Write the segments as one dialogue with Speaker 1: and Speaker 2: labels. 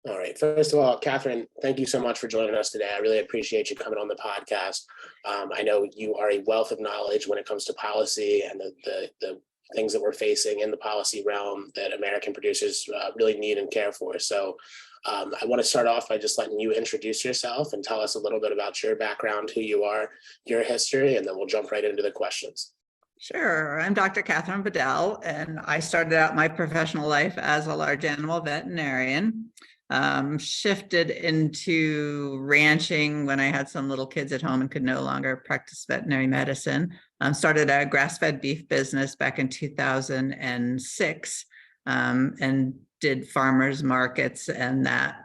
Speaker 1: All right. First of all, Kathryn, thank you so much for joining us today. I really appreciate you coming on the podcast. I know you are a wealth of knowledge when it comes to policy and the things that we're facing in the policy realm that American producers really need and care for. So I want to start off by just letting you introduce yourself and tell us a little bit about your background, who you are, your history, and then we'll jump right into the questions.
Speaker 2: Sure. I'm Dr. Kathryn Bedell, and I started out my professional life as a large animal veterinarian. Shifted into ranching when I had some little kids at home and could no longer practice veterinary medicine. Started a grass-fed beef business back in 2006, and did farmers markets and that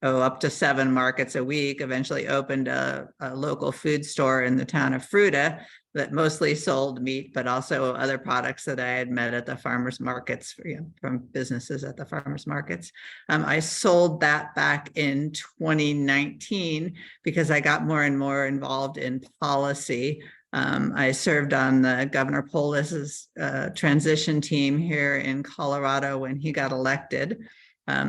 Speaker 2: up to 7 markets a week. Eventually opened a local food store in the town of Fruita that mostly sold meat, but also other products that I had met at the farmers markets, from businesses at the farmers markets. I sold that back in 2019 because I got more and more involved in policy. I served on the Governor Polis's transition team here in Colorado when he got elected.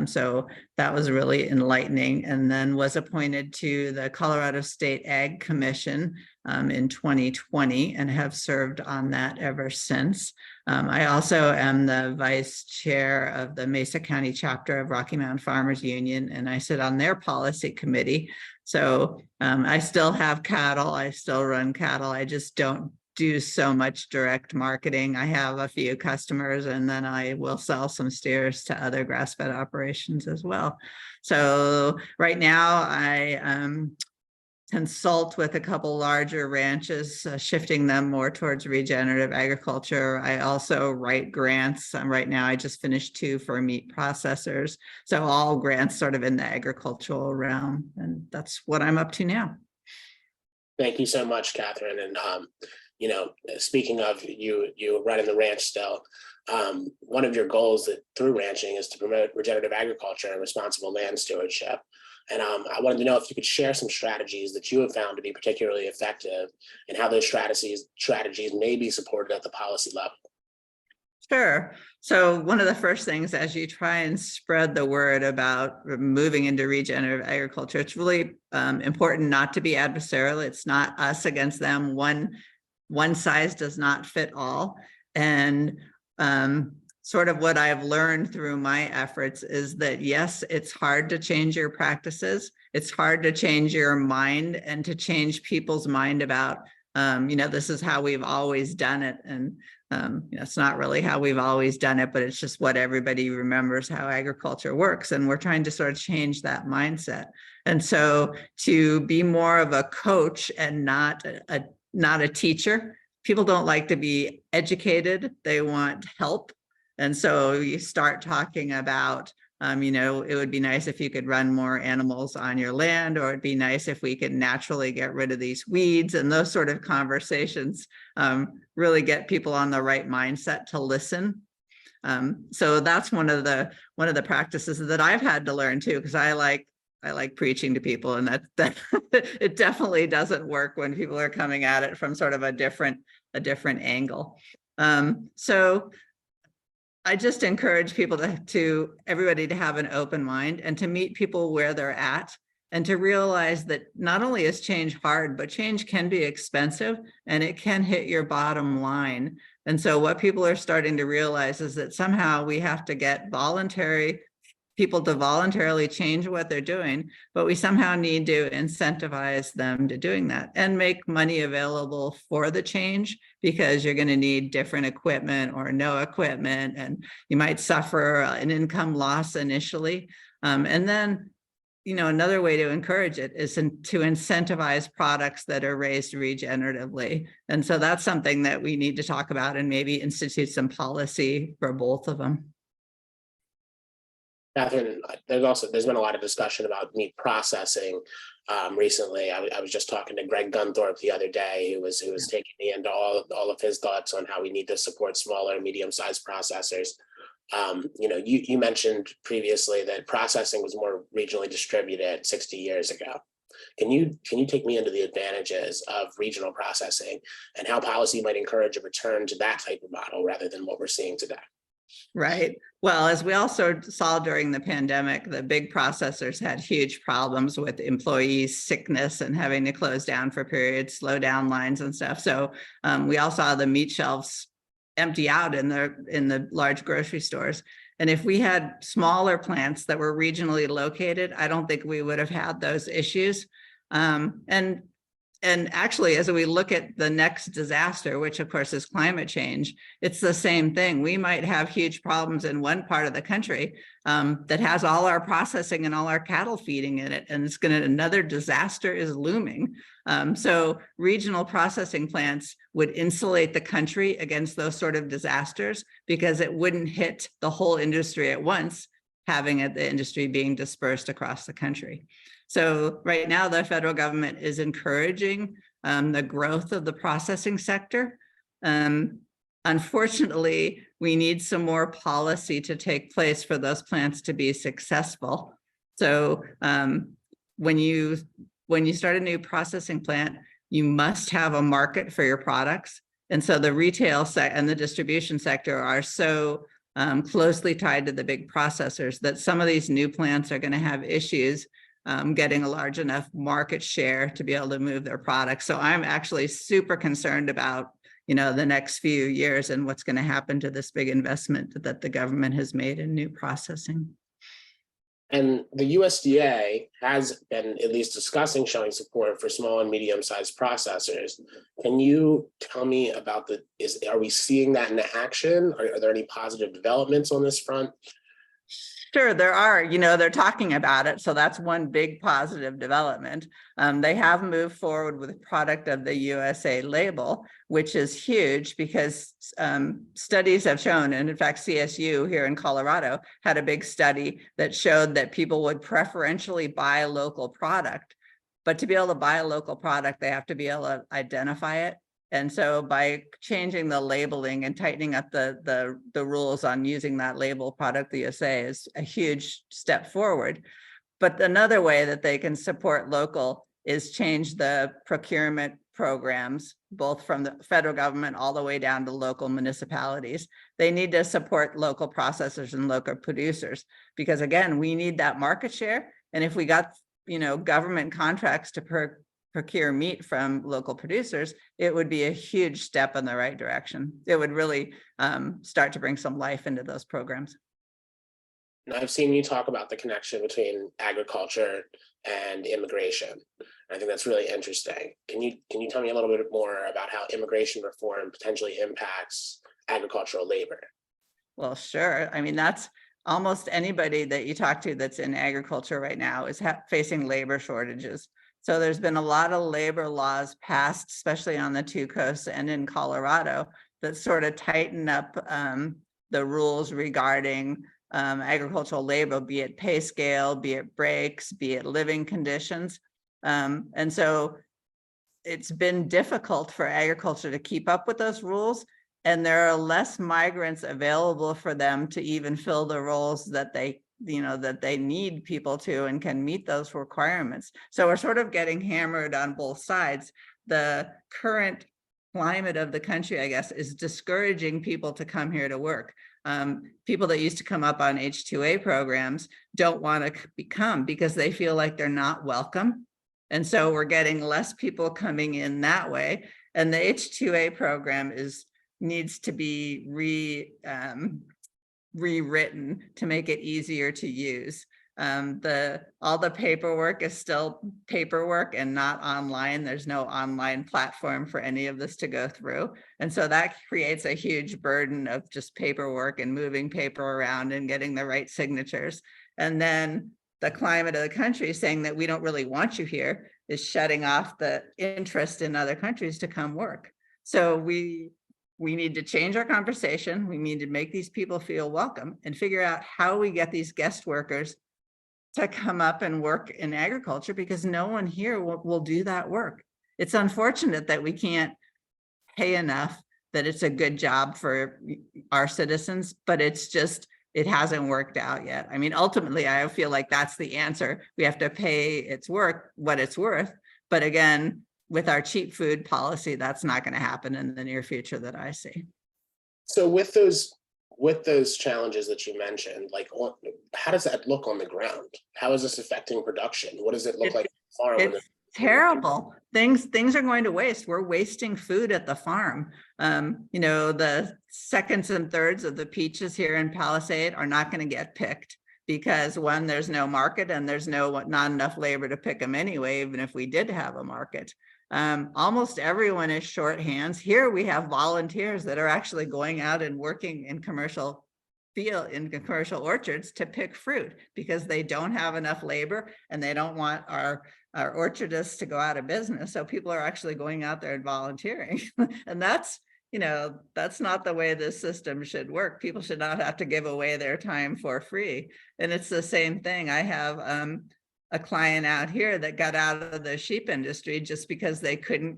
Speaker 2: So that was really enlightening, and then was appointed to the Colorado State Ag Commission in 2020 and have served on that ever since. I also am the vice chair of the Mesa County chapter of Rocky Mountain Farmers Union, and I sit on their policy committee. So I still have cattle, I still run cattle, I just don't do so much direct marketing. I have a few customers, and then I will sell some steers to other grass-fed operations as well. So right now I consult with a couple larger ranches, shifting them more towards regenerative agriculture. I also write grants. Right now I just finished 2 for meat processors. So all grants sort of in the agricultural realm, and that's what I'm up to now.
Speaker 1: Thank you so much, Kathryn. And speaking of you running the ranch still, one of your goals through ranching is to promote regenerative agriculture and responsible land stewardship. And I wanted to know if you could share some strategies that you have found to be particularly effective and how those strategies may be supported at the policy level.
Speaker 2: Sure. So one of the first things as you try and spread the word about moving into regenerative agriculture, it's really important not to be adversarial. It's not us against them. One size does not fit all. And sort of what I've learned through my efforts is that, yes, it's hard to change your practices. It's hard to change your mind and to change people's mind about, this is how we've always done it. And it's not really how we've always done it, but it's just what everybody remembers how agriculture works. And we're trying to sort of change that mindset. And so to be more of a coach and not a teacher. People don't like to be educated. They want help. And so you start talking about, it would be nice if you could run more animals on your land, or it'd be nice if we could naturally get rid of these weeds, and those sort of conversations really get people on the right mindset to listen. So that's one of the practices that I've had to learn too, because I like preaching to people, and that it definitely doesn't work when people are coming at it from sort of a different angle. So I just encourage people everybody to have an open mind and to meet people where they're at, and to realize that not only is change hard, but change can be expensive and it can hit your bottom line. And so what people are starting to realize is that somehow we have to get people to voluntarily change what they're doing, but we somehow need to incentivize them to doing that and make money available for the change, because you're going to need different equipment or no equipment, and you might suffer an income loss initially. And then, another way to encourage it is to incentivize products that are raised regeneratively. And so that's something that we need to talk about and maybe institute some policy for both of them.
Speaker 1: Kathryn, there's been a lot of discussion about meat processing recently. I was just talking to Greg Gunthorpe the other day, who was taking me into all of his thoughts on how we need to support smaller, medium-sized processors. You mentioned previously that processing was more regionally distributed 60 years ago. Can you take me into the advantages of regional processing and how policy might encourage a return to that type of model rather than what we're seeing today?
Speaker 2: Right. Well, as we also saw during the pandemic, the big processors had huge problems with employees' sickness and having to close down for periods, slow down lines and stuff. So we all saw the meat shelves empty out in the large grocery stores. And if we had smaller plants that were regionally located, I don't think we would have had those issues. And actually, as we look at the next disaster, which of course is climate change, it's the same thing. We might have huge problems in one part of the country that has all our processing and all our cattle feeding in it, and it's another disaster is looming. So regional processing plants would insulate the country against those sort of disasters because it wouldn't hit the whole industry at once, having the industry being dispersed across the country. So right now, the federal government is encouraging the growth of the processing sector. Unfortunately, we need some more policy to take place for those plants to be successful. So when you start a new processing plant, you must have a market for your products. And so the retail and the distribution sector are so closely tied to the big processors that some of these new plants are going to have issues getting a large enough market share to be able to move their products. So I'm actually super concerned about, the next few years and what's going to happen to this big investment that the government has made in new processing.
Speaker 1: And the USDA has been at least discussing showing support for small and medium-sized processors. Can you tell me about are we seeing that in action? Are there any positive developments on this front?
Speaker 2: Sure, there are, they're talking about it. So that's one big positive development. They have moved forward with a product of the USA label, which is huge because studies have shown, and in fact, CSU here in Colorado had a big study that showed that people would preferentially buy a local product. But to be able to buy a local product, they have to be able to identify it. And so by changing the labeling and tightening up the rules on using that label, Product USA, is a huge step forward. But another way that they can support local is change the procurement programs, both from the federal government all the way down to local municipalities. They need to support local processors and local producers because, again, we need that market share. And if we got, government contracts to procure meat from local producers, it would be a huge step in the right direction. It would really start to bring some life into those programs.
Speaker 1: Now, I've seen you talk about the connection between agriculture and immigration. I think that's really interesting. Can you tell me a little bit more about how immigration reform potentially impacts agricultural labor?
Speaker 2: Well, sure. I mean, that's almost anybody that you talk to that's in agriculture right now is facing labor shortages. So there's been a lot of labor laws passed, especially on the two coasts and in Colorado, that sort of tighten up the rules regarding agricultural labor, be it pay scale, be it breaks, be it living conditions. And so it's been difficult for agriculture to keep up with those rules. And there are less migrants available for them to even fill the roles that they need people to and can meet those requirements. So we're sort of getting hammered on both sides. The current climate of the country, I guess, is discouraging people to come here to work. People that used to come up on H-2A programs don't want to come because they feel like they're not welcome. And so we're getting less people coming in that way. And the H-2A program needs to be rewritten to make it easier to use. All the paperwork is still paperwork and not online. There's no online platform for any of this to go through. And so that creates a huge burden of just paperwork and moving paper around and getting the right signatures. And then the climate of the country saying that we don't really want you here is shutting off the interest in other countries to come work. So we need to change our conversation. We need to make these people feel welcome and figure out how we get these guest workers to come up and work in agriculture, because no one here will do that work. It's unfortunate that we can't pay enough that it's a good job for our citizens, but it hasn't worked out yet. I mean, ultimately, I feel like that's the answer. We have to pay what it's worth. But again, with our cheap food policy, that's not going to happen in the near future that I see.
Speaker 1: So with those with those challenges that you mentioned, like how does that look on the ground? How is this affecting production? What does it look like on the farm?
Speaker 2: It's terrible. Things are going to waste. We're wasting food at the farm. You know, the seconds and thirds of the peaches here in Palisade are not going to get picked because one, there's no market and there's not enough labor to pick them anyway, even if we did have a market. Almost everyone is short hands. Here we have volunteers that are actually going out and working in commercial orchards to pick fruit because they don't have enough labor and they don't want our orchardists to go out of business. So people are actually going out there and volunteering. And that's, you know, that's not the way this system should work. People should not have to give away their time for free. And it's the same thing. I have a client out here that got out of the sheep industry just because they couldn't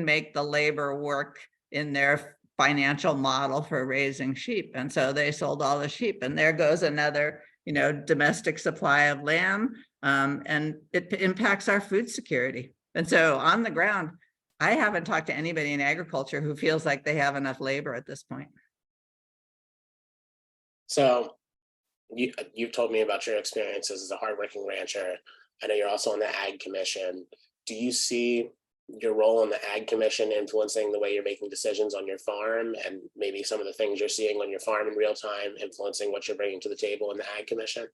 Speaker 2: make the labor work in their financial model for raising sheep. And so they sold all the sheep, and there goes another, you know, domestic supply of lamb. And it impacts our food security. And so on the ground, I haven't talked to anybody in agriculture who feels like they have enough labor at this point.
Speaker 1: So you've told me about your experiences as a hardworking rancher. I know you're also on the Ag Commission. Do you see your role in the Ag Commission influencing the way you're making decisions on your farm, and maybe some of the things you're seeing on your farm in real time influencing what you're bringing to the table in the Ag Commission?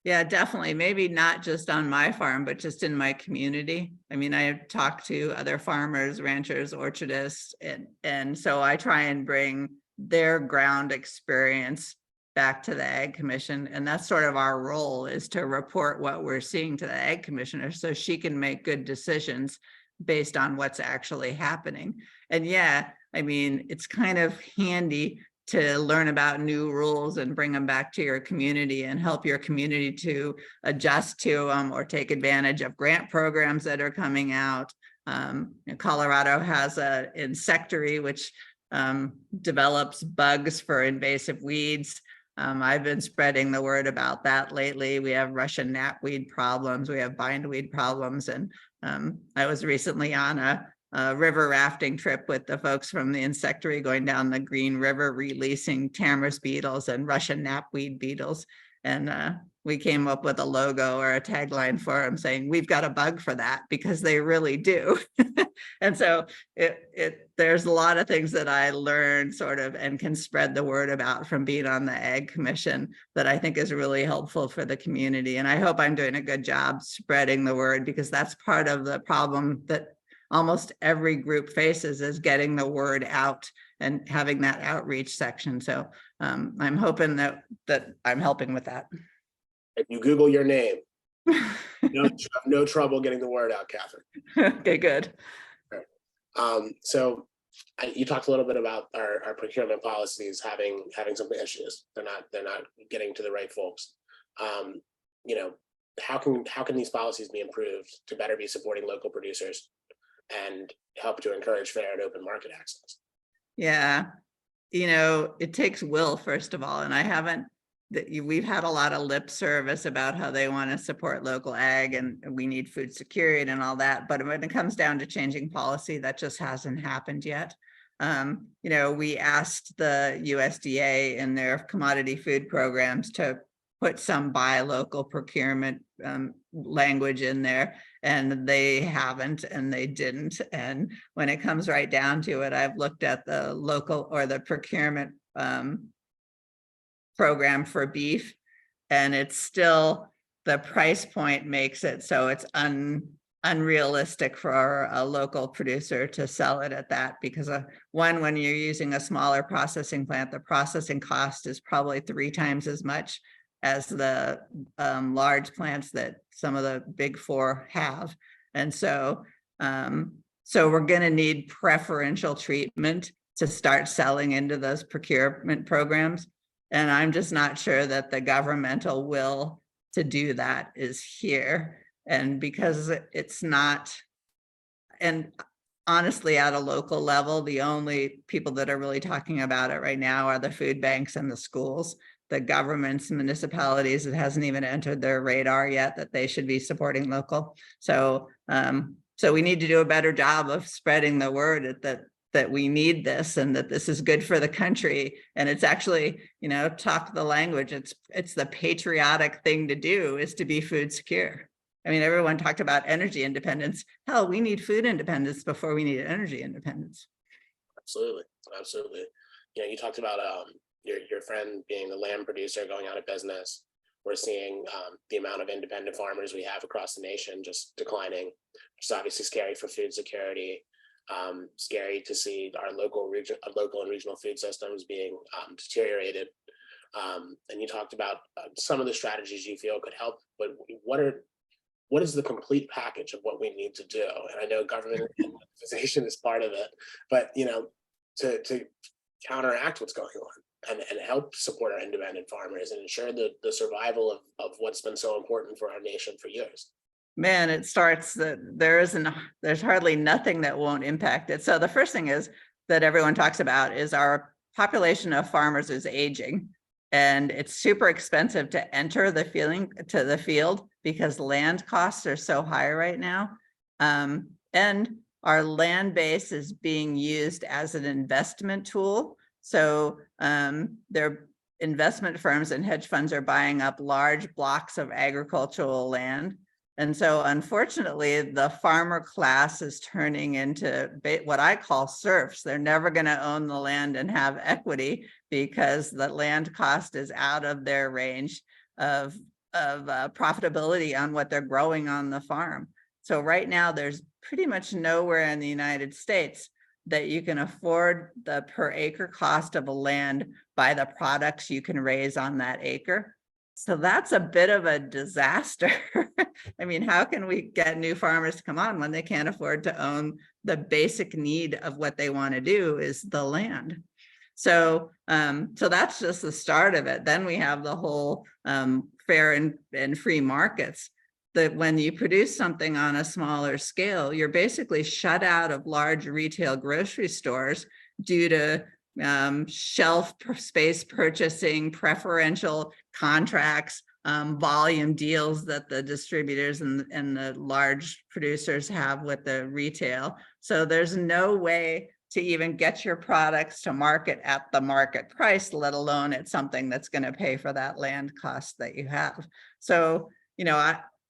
Speaker 2: Yeah, definitely. Maybe not just on my farm, but just in my community. I mean, I have talked to other farmers, ranchers, orchardists, and so I try and bring their ground experience back to the Ag Commission. And that's sort of our role, is to report what we're seeing to the Ag Commissioner so she can make good decisions based on what's actually happening. And yeah, I mean, it's kind of handy to learn about new rules and bring them back to your community and help your community to adjust to them or take advantage of grant programs that are coming out. Colorado has an insectary which develops bugs for invasive weeds. I've been spreading the word about that lately. We have Russian knapweed problems, we have bindweed problems, and I was recently on a river rafting trip with the folks from the insectary going down the Green River, releasing Tamar's beetles and Russian knapweed beetles. And we came up with a logo or a tagline for them saying, "We've got a bug for that," because they really do. And so there's a lot of things that I learned sort of and can spread the word about from being on the Ag Commission that I think is really helpful for the community. And I hope I'm doing a good job spreading the word, because that's part of the problem that almost every group faces, is getting the word out and having that outreach section. So I'm hoping that I'm helping with that.
Speaker 1: If you Google your name, no trouble getting the word out, Kathryn.
Speaker 2: Okay, good.
Speaker 1: So you talked a little bit about our procurement policies having some issues. They're not getting to the right folks. You know, how can these policies be improved to better be supporting local producers and help to encourage fair and open market access?
Speaker 2: Yeah, you know, it takes will, first of all, and we've had a lot of lip service about how they want to support local ag and we need food security and all that, but when it comes down to changing policy, that just hasn't happened yet. You know, we asked the USDA in their commodity food programs to put some buy local procurement language in there, and they haven't, and they didn't. And when it comes right down to it, I've looked at the local or the procurement program for beef, and it's still, the price point makes it so it's unrealistic for a local producer to sell it at that, because when you're using a smaller processing plant, the processing cost is probably 3 times as much as the large plants that some of the big 4 have. And so we're going to need preferential treatment to start selling into those procurement programs. And I'm just not sure that the governmental will to do that is here. And because it's not, and honestly, at a local level, the only people that are really talking about it right now are the food banks and the schools. The governments, municipalities, it hasn't even entered their radar yet that they should be supporting local. So we need to do a better job of spreading the word that that we need this and that this is good for the country. And it's actually, talk the language. It's the patriotic thing to do, is to be food secure. I mean, everyone talked about energy independence. Hell, we need food independence before we need energy independence.
Speaker 1: Absolutely. Absolutely. You talked about your friend being the lamb producer going out of business. We're seeing the amount of independent farmers we have across the nation just declining, which is obviously scary for food security. Scary to see our local and regional food systems being deteriorated. And you talked about some of the strategies you feel could help, but what is the complete package of what we need to do? And I know government incentivization is part of it, but to counteract what's going on and help support our independent farmers and ensure the survival of what's been so important for our nation for years.
Speaker 2: Man, it starts that there's hardly nothing that won't impact it. So the first thing is that everyone talks about is our population of farmers is aging, and it's super expensive to enter the field because land costs are so high right now. And our land base is being used as an investment tool. So their investment firms and hedge funds are buying up large blocks of agricultural land. And so unfortunately, the farmer class is turning into what I call serfs. They're never going to own the land and have equity because the land cost is out of their range of profitability on what they're growing on the farm. So right now, there's pretty much nowhere in the United States that you can afford the per acre cost of a land by the products you can raise on that acre. So that's a bit of a disaster. I mean, how can we get new farmers to come on when they can't afford to own the basic need of what they want to do is the land? So, so that's just the start of it. Then we have the whole fair and free markets. That when you produce something on a smaller scale, you're basically shut out of large retail grocery stores due to shelf space purchasing, preferential contracts, volume deals that the distributors and the large producers have with the retail. So there's no way to even get your products to market at the market price, let alone at something that's going to pay for that land cost that you have. So,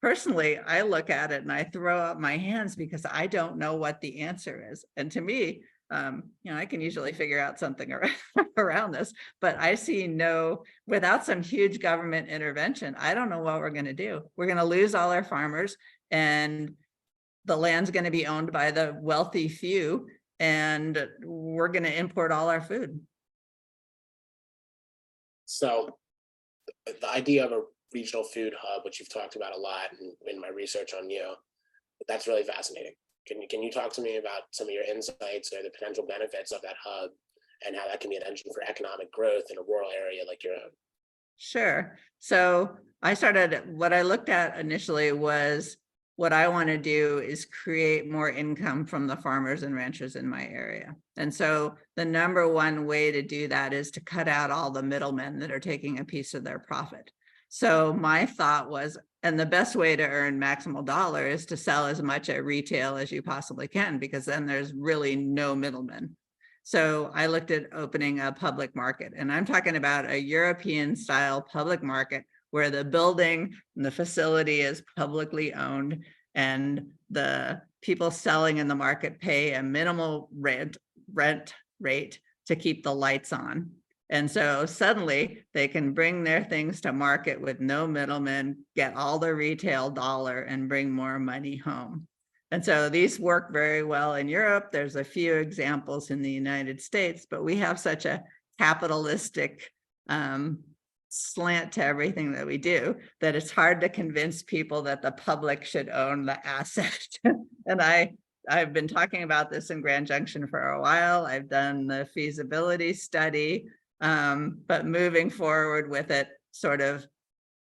Speaker 2: personally, I look at it and I throw up my hands because I don't know what the answer is. And to me, I can usually figure out something around this, but I see without some huge government intervention, I don't know what we're going to do. We're going to lose all our farmers and the land's going to be owned by the wealthy few, and we're going to import all our food. So
Speaker 1: the idea of a regional food hub, which you've talked about a lot in my research on you, that's really fascinating. Can you talk to me about some of your insights or the potential benefits of that hub and how that can be an engine for economic growth in a rural area like your own?
Speaker 2: Sure. So what I looked at initially was what I want to do is create more income from the farmers and ranchers in my area. And so the number one way to do that is to cut out all the middlemen that are taking a piece of their profit. So my thought was, and the best way to earn maximal dollar is to sell as much at retail as you possibly can, because then there's really no middlemen. So I looked at opening a public market, and I'm talking about a European style public market where the building and the facility is publicly owned and the people selling in the market pay a minimal rent rate to keep the lights on. And so suddenly they can bring their things to market with no middlemen, get all the retail dollar and bring more money home. And so these work very well in Europe. There's a few examples in the United States, but we have such a capitalistic slant to everything that we do that it's hard to convince people that the public should own the asset. And I've been talking about this in Grand Junction for a while. I've done the feasibility study. But moving forward with it, sort of,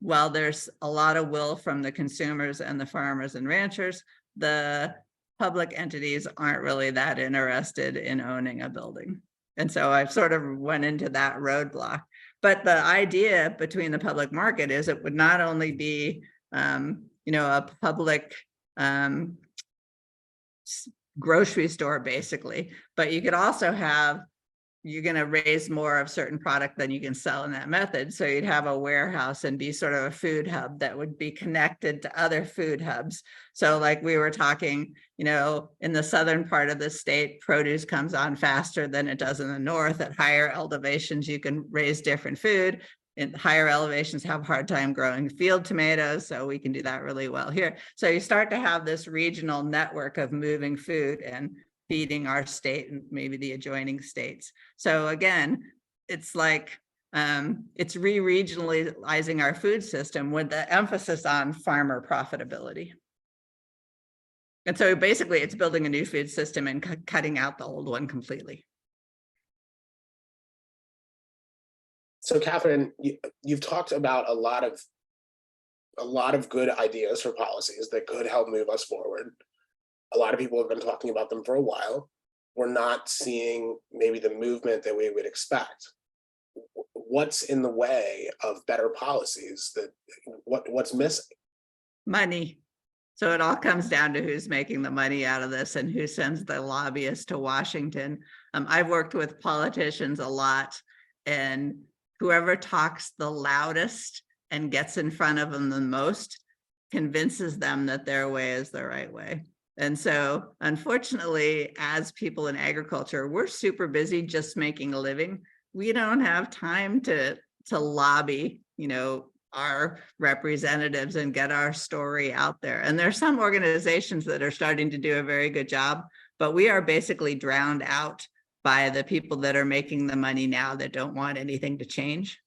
Speaker 2: while there's a lot of will from the consumers and the farmers and ranchers, the public entities aren't really that interested in owning a building. And so I've sort of went into that roadblock. But the idea between the public market is it would not only be, a public grocery store basically, but you could also have, you're going to raise more of certain product than you can sell in that method. So you'd have a warehouse and be sort of a food hub that would be connected to other food hubs. So like we were talking, you know, in the southern part of the state, produce comes on faster than it does in the north. At higher elevations, you can raise different food. In higher elevations have a hard time growing field tomatoes, so we can do that really well here. So you start to have this regional network of moving food and feeding our state and maybe the adjoining states. So again, it's like it's re-regionalizing our food system with the emphasis on farmer profitability. And so basically it's building a new food system and cutting out the old one completely.
Speaker 1: So Kathryn, you've talked about a lot of good ideas for policies that could help move us forward. A lot of people have been talking about them for a while. We're not seeing maybe the movement that we would expect. What's in the way of better policies? What's missing?
Speaker 2: Money. So it all comes down to who's making the money out of this and who sends the lobbyists to Washington. I've worked with politicians a lot, and whoever talks the loudest and gets in front of them the most convinces them that their way is the right way. And so, unfortunately, as people in agriculture, we're super busy just making a living. We don't have time to lobby, you know, our representatives and get our story out there. And there are some organizations that are starting to do a very good job, but we are basically drowned out by the people that are making the money now that don't want anything to change.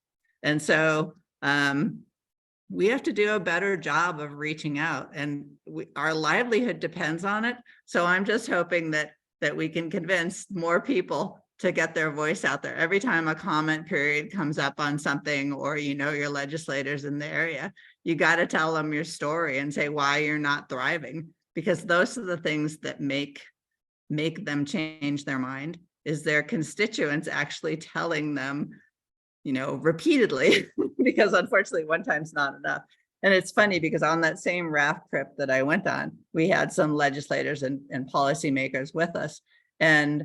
Speaker 2: And so, we have to do a better job of reaching out, and our livelihood depends on it. So I'm just hoping that we can convince more people to get their voice out there. Every time a comment period comes up on something, or you know your legislators in the area, you got to tell them your story and say why you're not thriving, because those are the things that make them change their mind, is their constituents actually telling them, you know, repeatedly, because unfortunately one time's not enough. And it's funny because on that same raft trip that I went on, we had some legislators and policymakers with us. And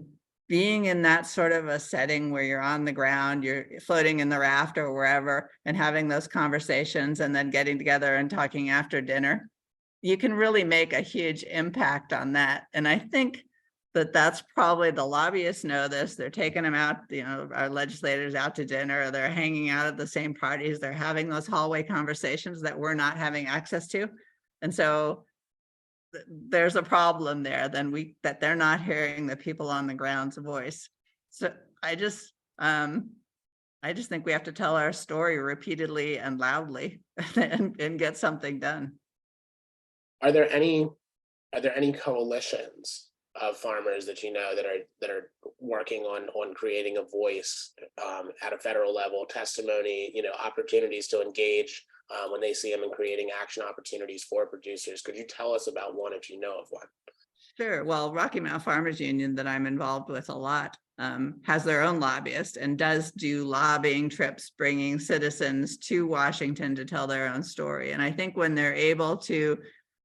Speaker 2: being in that sort of a setting where you're on the ground, you're floating in the raft or wherever, and having those conversations and then getting together and talking after dinner, you can really make a huge impact on that. And I think that's probably, the lobbyists know this. They're taking them out, you know, our legislators out to dinner, they're hanging out at the same parties, they're having those hallway conversations that we're not having access to. And so there's a problem there, then that they're not hearing the people on the ground's voice. So I just think we have to tell our story repeatedly and loudly and get something done.
Speaker 1: Are there any coalitions of farmers that you know that are working on creating a voice at a federal level, testimony, you know, opportunities to engage when they see them, and creating action opportunities for producers? Could you tell us about one if you know of one?
Speaker 2: Sure. Well, Rocky Mountain Farmers Union, that I'm involved with a lot, has their own lobbyist and does do lobbying trips, bringing citizens to Washington to tell their own story. And I think when they're able to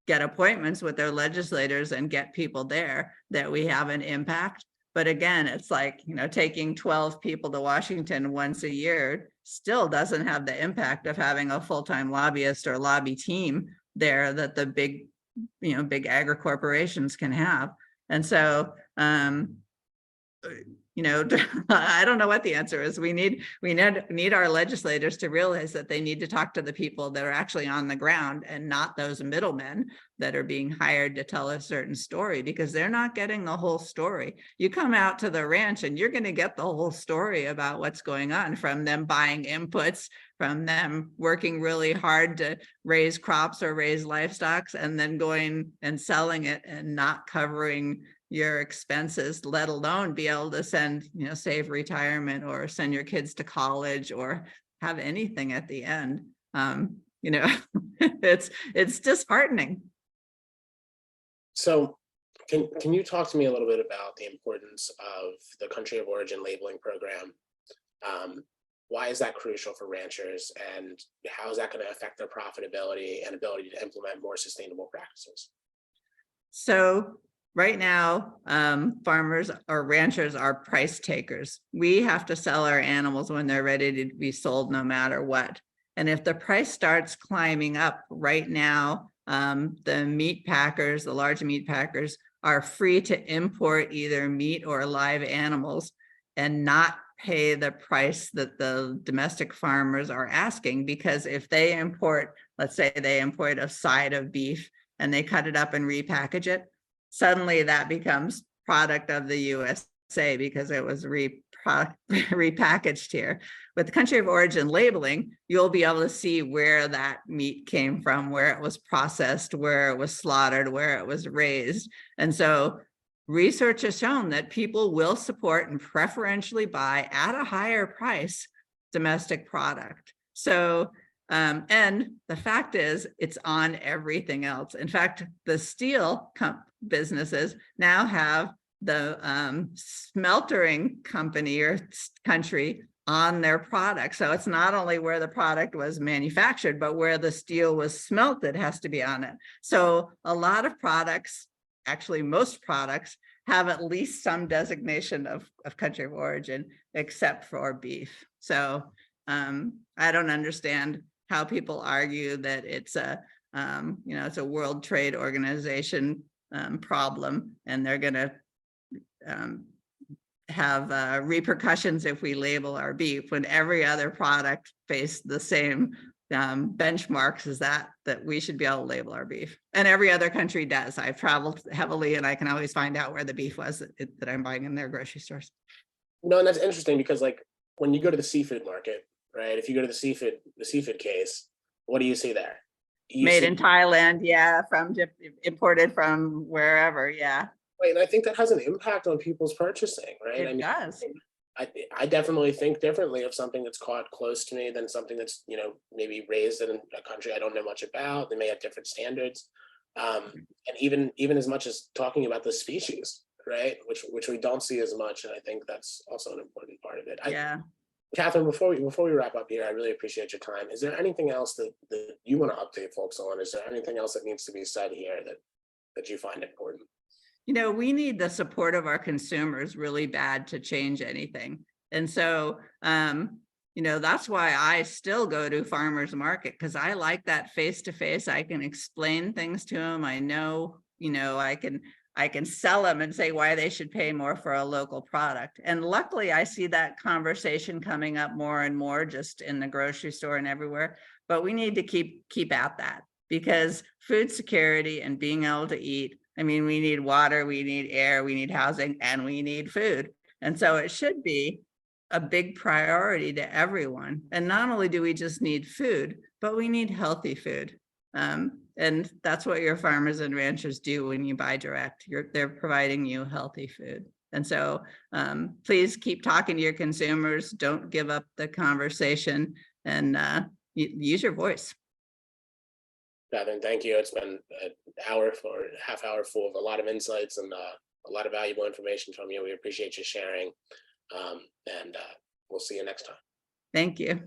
Speaker 2: get appointments with their legislators and get people there, that we have an impact. But again, it's like, you know, taking 12 people to Washington once a year still doesn't have the impact of having a full-time lobbyist or lobby team there that the big, you know, big agri corporations can have. And so, you know, I don't know what the answer is. We need our legislators to realize that they need to talk to the people that are actually on the ground and not those middlemen that are being hired to tell a certain story, because they're not getting the whole story. You come out to the ranch and you're going to get the whole story about what's going on, from them buying inputs, from them working really hard to raise crops or raise livestock, and then going and selling it and not covering your expenses, let alone be able to send, you know, save retirement or send your kids to college or have anything at the end. You know, it's disheartening.
Speaker 1: So can you talk to me a little bit about the importance of the country of origin labeling program? Why is that crucial for ranchers, and how is that going to affect their profitability and ability to implement more sustainable practices?
Speaker 2: So right now, farmers or ranchers are price takers. We have to sell our animals when they're ready to be sold, no matter what. And if the price starts climbing up right now, the meat packers, the large meat packers, are free to import either meat or live animals and not pay the price that the domestic farmers are asking. Because if they import, let's say they import a side of beef and they cut it up and repackage it, suddenly that becomes product of the USA because it was repackaged here. With the country of origin labeling, you'll be able to see where that meat came from, where it was processed, where it was slaughtered, where it was raised. And so research has shown that people will support and preferentially buy at a higher price domestic product. So, and the fact is, it's on everything else. In fact, the steel businesses now have the smeltering company or country on their product. So it's not only where the product was manufactured, but where the steel was smelted has to be on it. So a lot of products, actually most products, have at least some designation of country of origin, except for beef. So I don't understand how people argue that it's a it's a World Trade Organization problem, and they're going to have repercussions if we label our beef, when every other product faced the same benchmarks as that we should be able to label our beef. And every other country does. I've traveled heavily and I can always find out where the beef was that I'm buying in their grocery stores.
Speaker 1: No, and that's interesting because like when you go to the seafood market, right? If you go to the seafood case, what do you see there?
Speaker 2: Made in Thailand, yeah, imported from wherever, yeah.
Speaker 1: Right, and I think that has an impact on people's purchasing, right?
Speaker 2: It does.
Speaker 1: I definitely think differently of something that's caught close to me than something that's, maybe raised in a country I don't know much about. They may have different standards. And even as much as talking about the species, right? Which we don't see as much. And I think that's also an important part of it.
Speaker 2: Yeah.
Speaker 1: Kathryn, before we wrap up here, I really appreciate your time. Is there anything else that you want to update folks on? Is there anything else that needs to be said here that you find important?
Speaker 2: We need the support of our consumers really bad to change anything. And so, that's why I still go to farmers market, because I like that face-to-face. I can explain things to them. I know, I can sell them and say why they should pay more for a local product. And luckily I see that conversation coming up more and more just in the grocery store and everywhere. But we need to keep at that, because food security and being able to eat, we need water, we need air, we need housing, and we need food. And so it should be a big priority to everyone. And not only do we just need food, but we need healthy food. And that's what your farmers and ranchers do when you buy direct. They're providing you healthy food. And so please keep talking to your consumers. Don't give up the conversation, and use your voice.
Speaker 1: Kathryn, thank you. It's been an half hour full of a lot of insights and a lot of valuable information from you. We appreciate you sharing, and we'll see you next time.
Speaker 2: Thank you.